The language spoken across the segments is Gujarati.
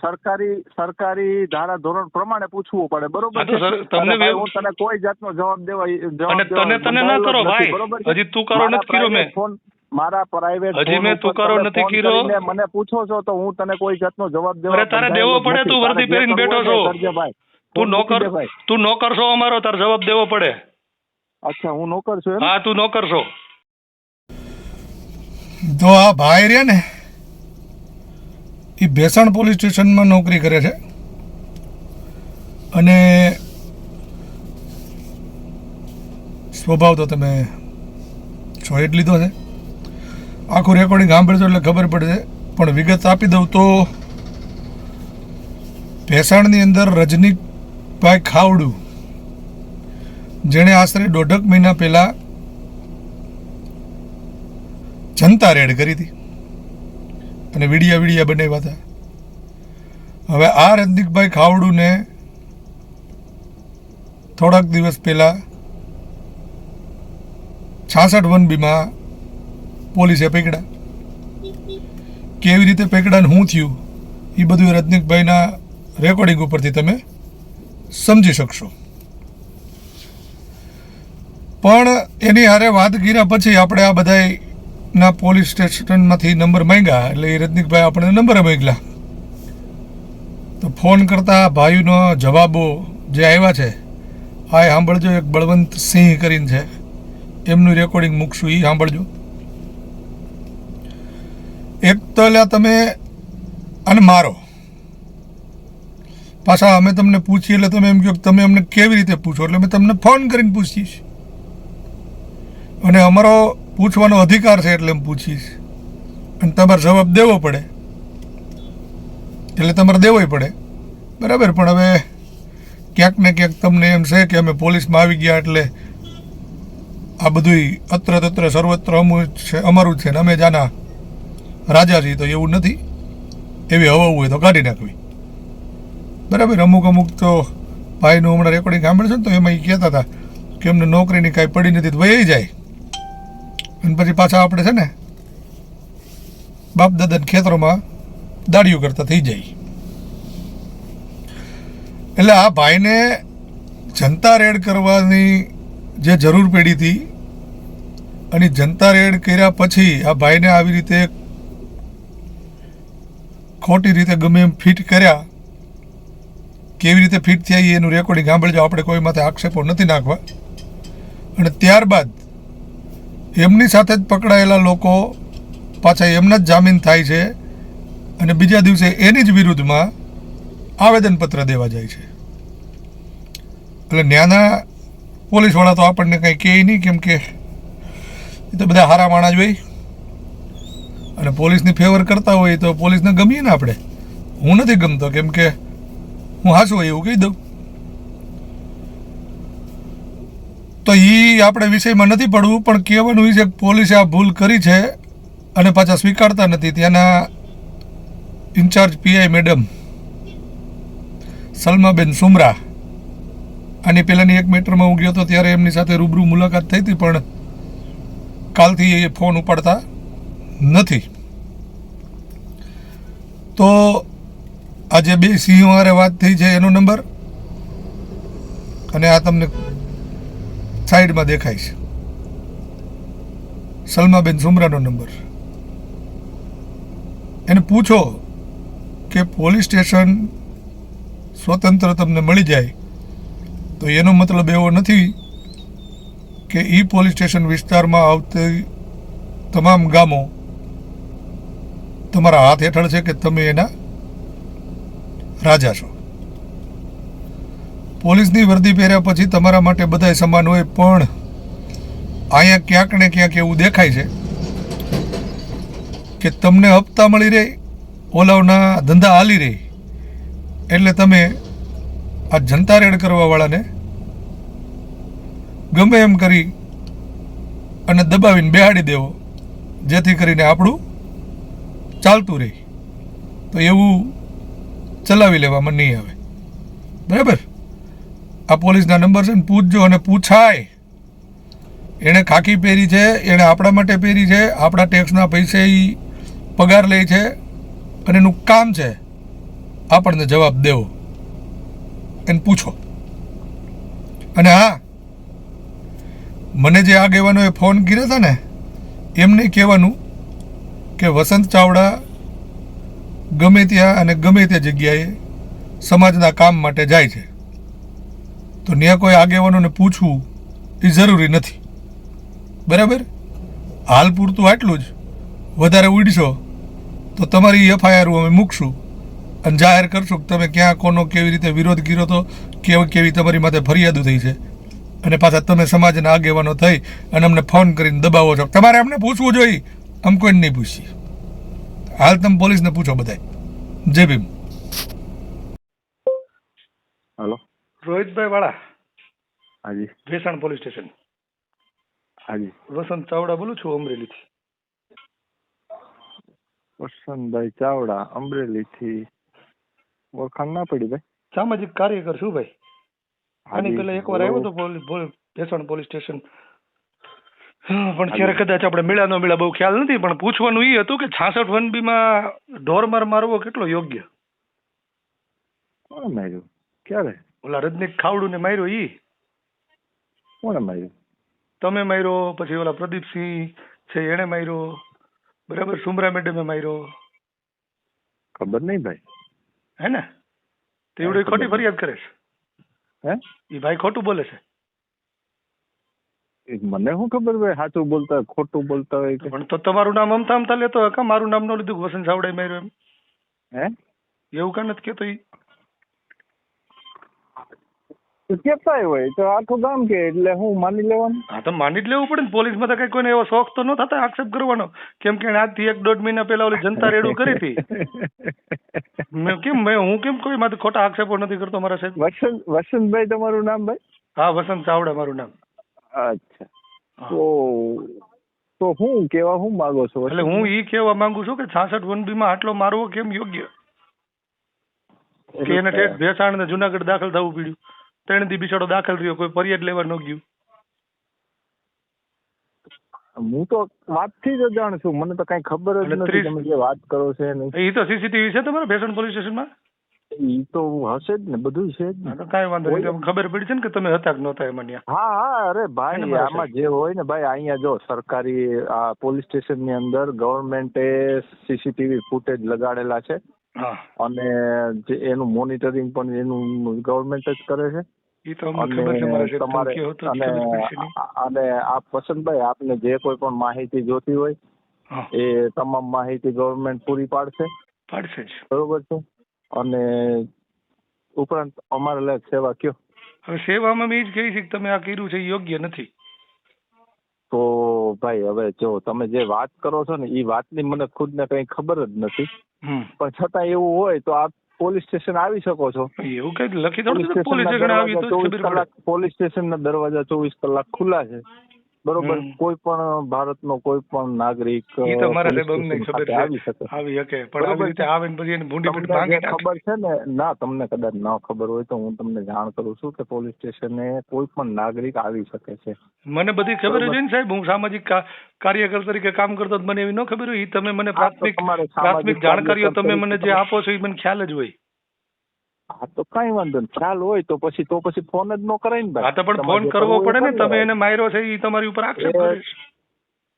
સરકારી ધારા ધોરણ પ્રમાણે પૂછવું પડે, બરોબર હા તો સર તમને હું તને કોઈ જાતનો જવાબ દેવા અને તને ના કરો ભાઈ, હજી તું કરો નથી કર્યો મેં ફોન, મારા પ્રાઇવેટ હજી મેં તું કરો નથી કર્યો, મને પૂછો છો તો હું તને કોઈ જાતનો જવાબ દેવા અરે તારે દેવો પડે, તું વર્દી પહેરીને બેઠો છો, તું નોકર છો અમારો, તારે જવાબ દેવો પડે. અચ્છા હું નોકર છું? હા તું નોકર છો. તો આ ભાઈ રહ્યા ને એ ભેસાણ પોલીસ સ્ટેશનમાં નોકરી કરે છે અને સ્વભાવ તો તમે જોઈ જ લીધો છે, આખું રેકોર્ડિંગ સાંભળજો એટલે ખબર પડશે. પણ વિગત આપી દઉં તો ભેસાણની અંદર રજનીભાઈ ખાવડુ, જેણે આશરે 1.5 મહિના પહેલાં જનતા રેડ કરી હતી અને વિડીયા બનાવ્યા હતા. હવે આ રજનીભાઈ ખાવડુને થોડાક દિવસ પહેલાં 66(1)બીમાં પોલીસે પકડ્યા. કેવી રીતે પકડ્યા ને શું થયું એ બધું રજનીભાઈના રેકોર્ડિંગ ઉપરથી તમે સમજી શકશો. પણ એની હારે વાત કર્યા પછી આપણે આ બધાના પોલીસ સ્ટેશનમાંથી નંબર માંગ્યા, એટલે એ રજનીભાઈ આપણે નંબર માંગ્યા. તો ફોન કરતા ભાઈનો જવાબો જે આવ્યા છે આ સાંભળજો. એક બળવંત સિંહ કરીને છે, એમનું રેકોર્ડિંગ મૂકશું, એ સાંભળજો. એક તો એટલે તમે અને મારો પાછા અમે તમને પૂછીએ એટલે તમે એમ કહો તમે અમને કેવી રીતે પૂછો, એટલે અમે તમને ફોન કરીને પૂછીશ અને અમારો પૂછવાનો અધિકાર છે એટલે એમ પૂછીશ અને તમારે જવાબ દેવો પડે એટલે તમારે દેવોય પડે, બરાબર. પણ હવે ક્યાંક ને ક્યાંક તમને એમ છે કે અમે પોલીસમાં આવી ગયા એટલે આ બધું અત્ર તત્ર સર્વત્ર અમારું જ છે ને અમે જાના રાજા છીએ, તો એવું નથી. એવી હવા હોય તો કાઢી નાખવી, બરાબર. અમુક તો ભાઈનું હમણાં રેકોર્ડિંગ સાંભળશે ને તો એમાં એ કહેતા હતા કે એમને નોકરીની કાંઈ પડી નથી તો વહી જાય અને પછી પાછા આપણે છે ને બાપ દાદાના ખેતરોમાં દાડીઓ કરતા થઈ જાય. એટલે આ ભાઈને જનતા રેડ કરવાની જે જરૂર પડી હતી અને જનતા રેડ કર્યા પછી આ ભાઈને આવી રીતે ખોટી રીતે ગમે એમ ફિટ કર્યા, કેવી રીતે ફિટ થયા એનું રેકોર્ડિંગ સાંભળજો. આપણે કોઈ માથે આક્ષેપો નથી નાખવા. અને ત્યારબાદ એમની સાથે જ પકડાયેલા લોકો પાછા એમના જ જામીન થાય છે અને બીજા દિવસે એની જ વિરુદ્ધમાં આવેદનપત્ર દેવા જાય છે. એટલે ન્યાના પોલીસવાળા તો આપણને કંઈ કહે નહીં, કેમ કે એ તો બધા હારા માણસ હોય અને પોલીસની ફેવર કરતા હોય તો પોલીસને ગમીએ ને આપણે. હું નથી ગમતો, કેમ કે હું હાસું હોય એવું કહી દઉં. તો એ આપણે વિષયમાં નથી પડવું, પણ કહેવાનું એ છે કે પોલીસે આ ભૂલ કરી છે અને પાછા સ્વીકારતા નથી. ત્યાંના in charge PI madam Salmaben Sumra, આની પહેલાંની એક મેટરમાં હું ગયો હતો ત્યારે એમની સાથે રૂબરૂ મુલાકાત થઈ હતી, પણ કાલથી એ ફોન ઉપાડતા નથી. તો આજે બે સિંહો હારે વાત થઈ છે એનો નંબર અને આ તમને સાઈડમાં દેખાય છે સલમાબેન સુમરાનો નંબર. એને પૂછો કે પોલીસ સ્ટેશન સ્વતંત્ર તમને મળી જાય તો એનો મતલબ એવો નથી કે એ પોલીસ સ્ટેશન વિસ્તારમાં આવતી તમામ ગામો તમારા હાથ હેઠળ છે કે તમે એના રાજા છો. પોલીસની વર્દી પહેર્યા પછી તમારા માટે બધાય સમાન હોય, પણ અહીંયા ક્યાંક ને ક્યાંક એવું દેખાય છે કે તમને હપ્તા મળી રહે, ઓલાવના ધંધા હાલી રહે, એટલે તમે આ જનતા રેડ કરવાવાળાને ગમે એમ કરી અને દબાવીને બેહાડી દેવો, જેથી કરીને આપણું ચાલતું રહે. તો એવું ચલાવી લેવામાં નહીં આવે, બરાબર. આ પોલીસના નંબર છે ને પૂછજો અને પૂછાય. એણે ખાકી પહેરી છે, એણે આપણા માટે પહેરી છે, આપણા ટેક્સના પૈસે એ પગાર લે છે અને એનું કામ છે આપણને જવાબ દેવો એને પૂછો. અને હા, મને જે આગેવાનોએ ફોન કર્યા હતા ને એમને કહેવાનું કે વસંત ચાવડા ગમે ત્યાં અને ગમે તે જગ્યાએ સમાજના કામ માટે જાય છે, તો ત્યાં કોઈ આગેવાનોને પૂછવું એ જરૂરી નથી. બરાબર? હાલ પૂરતું આટલું જ. વધારે ઉડશો તો તમારી એફઆઈઆર અમે મૂકશું અને જાહેર કરશું કે તમે ક્યાં કોનો કેવી રીતે વિરોધ કર્યો હતો, કેવી તમારી માથે ફરિયાદો થઈ છે, અને પાછા તમે સમાજના આગેવાનો થઈ અને અમને ફોન કરીને દબાવો છો. તમારે અમને પૂછવું જોઈએ, આમ કોઈને નહીં પૂછીએ. હાલ તમે પોલીસને પૂછો બધાય. જય ભીમ. હેલો, રોહિતભાઈ વાળા, હાજી. Bhesan police station. હાજી. વસંત ચાવડા બોલું છું, અમરેલીથી. વસંતભાઈ ચાવડા, અમરેલીથી. ઓળખાણ ના પડી ભાઈ. સામાજિક કાર્યકર છું ભાઈ. આની પેલા એકવાર આવ્યો તો ભેસાણ પોલીસ સ્ટેશન, પણ ત્યારે કદાચ આપણે મળ્યા ન મળ્યા બહુ ખ્યાલ નથી. પણ પૂછવાનું એ હતું કે 66 1B માં ઢોરમાર મારવો કેટલો યોગ્ય? કોણે માર્યું? ક્યારે? ઓલા રજનીક ખાવડું ને માર્યો ઈ? કોણે માર્યું? તમે માર્યો, પછી ઓલા પ્રદીપસિંહ છે એને માર્યો, બરાબર, સુમરા મેડમે માર્યો. ખબર નહીં ભાઈ. હે ને? તો એવડી ખોટી ફરિયાદ કરે છે. હે? એ ભાઈ ખોટું બોલે છે. મને શું ખબર ભાઈ સાચું બોલતા હોય ખોટું બોલતા હોય કે? પણ તો તમારું નામ અમથા અમથા લેતો હોય, કા મારું નામ ન લીધું વસંત ચાવડાએ માર્યો એમ? હે? એવું કા નથી કેતો ઈ? કેતા હોય તો આખું ગામ કે એટલે હું માની લેવાનું. હા, તો માની જ લેવું પડે ને. પોલીસમાં તો કઈ કોઈને એવો શોખ તો ન થતા આક્ષેપ કરવાનો? કેમ કે આજથી 1-1.5 મહિના પહેલા ઓલી જનતા રેડું કરી હતી. હું કેમ કોઈ માંથી ખોટા આક્ષેપો નથી કરતો મારા સાહેબ? વસંતભાઈ તમારું નામ ભાઈ? હા, વસંત ચાવડા મારું નામ. અચ્છા, તો હું કેવા હું માંગો છો? એટલે હું ઈ કહેવા માંગુ છું કે 66 1B માં આટલો મારવો કેમ યોગ્ય? કે એને ઠેઠ ભેસાણ ને જુનાગઢ દાખલ થવું પડ્યું. 3 દી બિચારો દાખલ રહ્યો, કોઈ ફરિયાદ લેવા ન ગયું. હું તો વાતથી જ જાણ છું, મને તો કઈ ખબર જ નથી તમે જે વાત કરો છો. એ તો સીસીટીવી છે તમારા ભેસાણ પોલીસ સ્ટેશનમાં? ઈ તો હશે જ ને, બધું છે જ ને. તો કાંઈ વાંધો નહીં, ખબર પડી છે ને કે તમે હતા કે નહોતા એમાં? હા, અરે ભાઈ આમાં જે હોય ને ભાઈ, અહીંયા જો સરકારી આ પોલીસ સ્ટેશન ની અંદર ગવર્મેન્ટે સીસીટીવી ફૂટેજ લગાડેલા છે, અને જે એનું મોનિટરિંગ પણ એનું ગવર્મેન્ટ જ કરે છે. અને આપ વસંતભાઈ, આપને જે કોઈ પણ માહિતી જોતી હોય એ તમામ માહિતી ગવર્મેન્ટ પૂરી પાડશે જ, બરોબર છે. અને ઉપરાંત અમારે લાયક સેવા કયો? હવે સેવામાં મેં એ જ કહી છે કે તમે આ કર્યું છે એ યોગ્ય નથી. તો ભાઈ હવે જો તમે જે વાત કરો છો ને એ વાતની મને ખુદ ને કઈ ખબર જ નથી, પણ છતાં એવું હોય તો આપ પોલીસ સ્ટેશન આવી શકો છો. એવું કઈ લખી દો પોલીસ સ્ટેશન આવી તો 24 કલાક પોલીસ સ્ટેશન ના દરવાજા 24 કલાક ખુલ્લા છે, બરોબર. કોઈ પણ ભારતનો કોઈ પણ નાગરિક આવી શકે. ખબર છે ને? ના, તમને કદાચ ના ખબર હોય તો હું તમને જાણ કરું છું કે પોલીસ સ્ટેશને કોઈ પણ નાગરિક આવી શકે છે. મને બધી ખબર હોય ને સાહેબ, હું સામાજિક કાર્યકર તરીકે કામ કરતો, મને એવી ન ખબર હોય. તમે મને પ્રાથમિક જાણકારીઓ તમે મને જે આપો છો એ મને ખ્યાલ જ હોય. હા, તો કઈ વાંધો નહીં. ખ્યાલ હોય તો પછી ફોન જ ન કરાય ને ભાઈ. હા, તો પણ ફોન કરવો પડે ને. તમે એને માર્યો છે એ તમારી ઉપર આક્ષેપ કરે છે.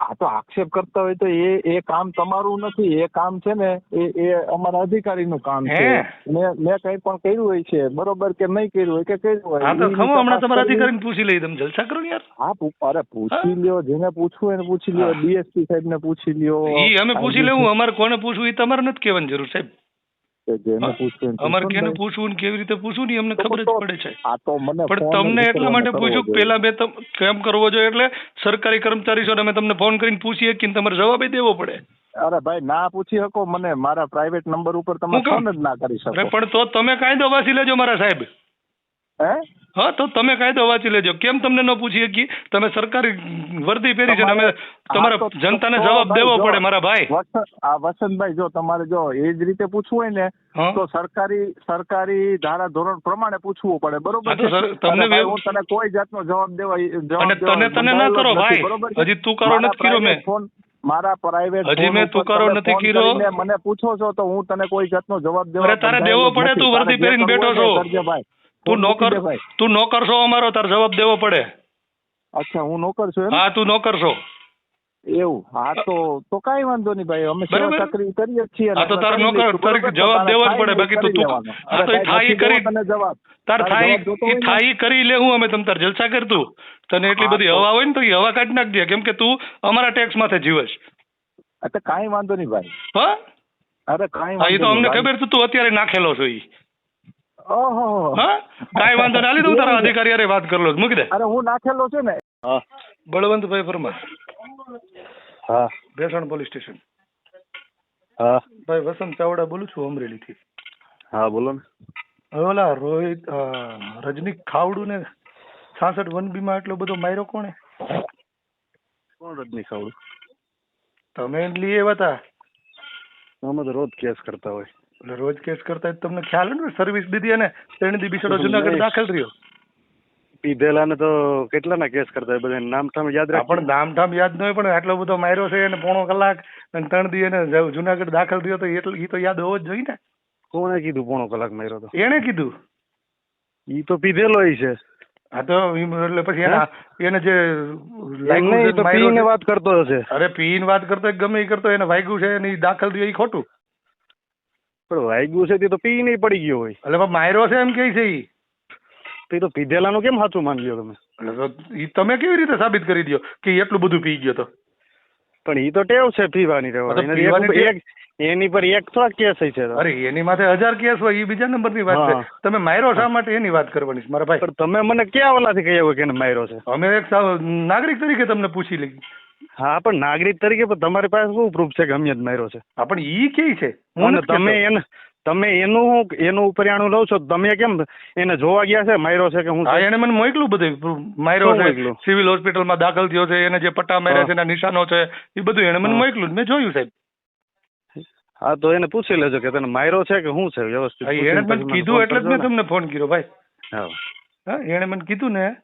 હા, તો આક્ષેપ કરતા હોય તો એ કામ તમારું નથી, એ કામ છે ને એ અમારા અધિકારીનું કામ છે. મેં કઈ પણ કર્યું હોય છે, બરોબર, કે નહીં કર્યું હોય કે કર્યું હોય. હા, તો ખમો હમણાં તમારા અધિકારીને પૂછી લઈ. તમે જલસા કરો યાર. હા, અરે પૂછી લ્યો, જેને પૂછવું એને પૂછી લ્યો. ડીએસપી સાહેબ ને પૂછી લ્યો. ઈ અમે પૂછી લેવું, અમારે કોને પૂછવું એ તમારે નથી કહેવાની જરૂર સાહેબ. અમારે કેને પૂછવું ને કેવી રીતે પૂછવું ને અમને ખબર જ પડે છે. પણ તમને એટલા માટે પૂછ્યું પેલા બે કેમ કરવો જોઈએ, એટલે સરકારી કર્મચારી છો અમે તમને ફોન કરીને પૂછીએ કે તમારે જવાબ દેવો પડે. અરે ભાઈ, ના પૂછી શકો મને, મારા પ્રાઇવેટ નંબર ઉપર તમે ફોન જ ના કરી શકો. પણ તો તમે કાયદો વાંચી લેજો મારા સાહેબ. હા, તો તમે કાયદો વાંચી લેજો. કેમ તમને ન પૂછી શકીએ? તમે સરકારી વર્દી પહેરી છે, અમે તમારા જનતાને જવાબ દેવો પડે મારા ભાઈ. વસંતભાઈ, જો તમારે જો એ જ રીતે પૂછવું હોય ને તો સરકારી ધારા ધોરણ પ્રમાણે પૂછવું પડે, બરોબર. તમને હું તને કોઈ જાતનો જવાબ દેવા તને ના કરો ભાઈ, હજી તું કરો નથી કર્યો મેં. મારા પ્રાઇવેટ હજી મેં તુકારો નથી કર્યો. મને પૂછો છો તો હું તને કોઈ જાતનો જવાબ દેવા. અરે તારે દેવો પડે, તું વર્દી પહેરીને બેઠો છો, તું નોકર છો અમારો, તારે જવાબ દેવો પડે. અચ્છા, હું નોકર છું? હા, તું નોકર છો. એવું? હા, તો કઈ વાંધો નહીં ભાઈ, અમે સેવા ચાકરી કરીએ જ છીએ. હા, તો તારે નોકર તરીકે જવાબ દેવો જ પડે. બાકી તું હા તો થાય કરી જવાબ તાર થાય કરી લે. હું અમે તમ તાર જલસા કરતું, તને એટલી બધી હવા હોય ને તો એ હવા કાઢી નાખજે, કેમ કે તું અમારા ટેક્સ માથે જીવસ. એટલે કાંઈ વાંધો નહીં ભાઈ. હા, અરે કાંઈ એ તો અમને ખબર છે, તું અત્યારે નાખેલો છો ઈ. ઓહો, હા, કાંઈ વાંધો ના. તું તારા અધિકારી યારે વાત કરલો, મૂકી દે. અરે હું નાખેલો છે ને. હા, બળવંતભાઈ પરમાર. હા, ભેસાણ પોલીસ સ્ટેશન. હા ભાઈ વસંત ચાવડા બોલું છું, અમરેલી થી. હા, બોલો ને. હવે ઓલા રોહિત રજની ખાવડું ને 66 1B માં એટલો બધો માર્યો કોણે? કોણ રજની ખાવડું? તમે લઈ આવ્યા હતા. અમે તો રોજ કેસ કરતા હોય. એટલે રોજ કેસ કરતા તમને ખ્યાલ ને સર્વિસ દીધી અને 3 દી બિચારો જુનાગઢ દાખલ રહ્યો. પીધેલા ને તો કેટલાના કેસ કરતા હોય, બધા નામઠામ યાદ રાખ. પણ નામઠામ યાદ ન હોય, પણ આટલો બધો માર્યો છે અને 1.5 કલાક અને 3 દી એને જુનાગઢ દાખલ રહ્યો તો એટલે ઈ તો યાદ હોવો જ જોઈએ ને. કોણે કીધું 1.5 કલાક માર્યો તો? એને કીધું. ઈ તો પીધેલો છે. હા તો એટલે પછી એને જે પીને વાત કરતો હશે. અરે પીને વાત કરતો ગમે એ કરતો, એને વાગ્યું છે અને દાખલ થયો એ ખોટું. પણ વાગ્યું છે તે તો પી નહીં પડી ગયો હોય. એટલે માર્યો છે એમ કે છે ઈ. તે તો પીધેલાનું કેમ સાચું માની લ્યો તમે? એટલે તમે કેવી રીતે સાબિત કરી દો કે એટલું બધું પી ગયો તો? પણ ઈ તો ટેવ છે પીવાની. એની પર એક થોડા કેસ છે. અરે એની માથે 1000 કેસ હોય, એ બીજા નંબરની વાત છે. તમે માર્યો શા માટે એની વાત કરવાની છે મારા ભાઈ. પણ તમે મને ક્યાં ઓલાથી કહી આવ્યો કે માર્યો છે? અમે એક નાગરિક તરીકે તમને પૂછી લઈ. હા, પણ નાગરિક તરીકે પણ તમારી પાસે શું પ્રૂફ છે કે અમે જ માર્યો છે? હા, પણ ઈ કે છે. તમે એનું ઉપરિયાણું લો છો, તમે કેમ એને જોવા ગયા છે માર્યો છે કે હું? હા, એને મને મોકલું બધું માર્યો છે, સિવિલ હોસ્પિટલમાં દાખલ થયો છે, એને જે પટ્ટા માર્યા છે એના નિશાનો છે, એ બધું એને મને મોકલું, મેં જોયું સાહેબ. હા, તો એને પૂછી લેજો કે તને માર્યો છે કે શું છે વ્યવસ્થિત. એને મને કીધું એટલે જ મેં તમને ફોન કર્યો ભાઈ. હા, એને મને કીધું ને